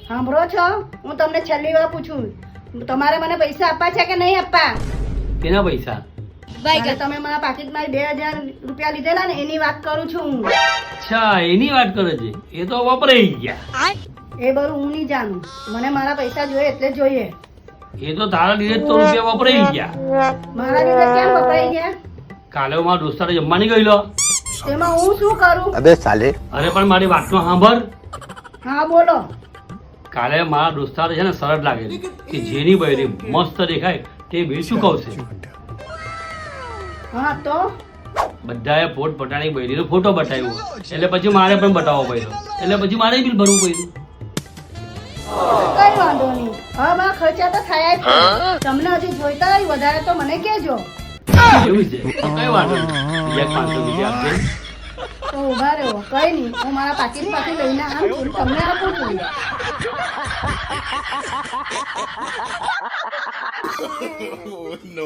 સાંભળો છો, હું તમને છેલ્લી વાર પૂછું, તમારે મને પૈસા આપવા છે કે નહીં આપવા? કેના પૈસા? કાલે તમે મારા પાકીટમાં 2000 રૂપિયા લીધેલા ને એની વાત કરું છું હું. અચ્છા, એની વાત કરે છે. એ તો વપરાઈ ગયા. એ બધું હું નહીં જાણું, મને મારા પૈસા જોઈએ એટલે જોઈએ. એ તો તારા લીધે જ તો રૂપિયા વપરાઈ ગયા. મારા લીધે કેમ વપરાઈ ગયા? કાલે હું મારા દોસ્તારે જમવા નહીં ગયેલો. તેમાં હું શું કરું? અબે સાલે. અરે પણ મારી વાતનો સાંભળ. હા બોલો. કાલે મારા દોસ્તારે છે ને સરળ લાગેલી કે જેની બૈરી મસ્ત દેખાય તે બિલ ચૂકવશે. હા તો બધાએ પોત પોતાની બૈરીનો ફોટો બતાવ્યો, એટલે પછી મારે પણ બતાવવો પડ્યો, એટલે પછી મારે બિલ ભરવું પડ્યું. કઈ વાંધો નહીં, હવે મારા ખર્ચા તો થયા જ છે. તમને હજી જોઈતા હોય વધારે તો મને કહેજો. એવું છે, કઈ વાંધો નહીં. બીજા 500 રૂપિયા આપજે. તો ઉભા રહો, કઈ નહીં, હું મારા પાકીટમાંથી લઈને આવું છું, તમને આપું છું. No.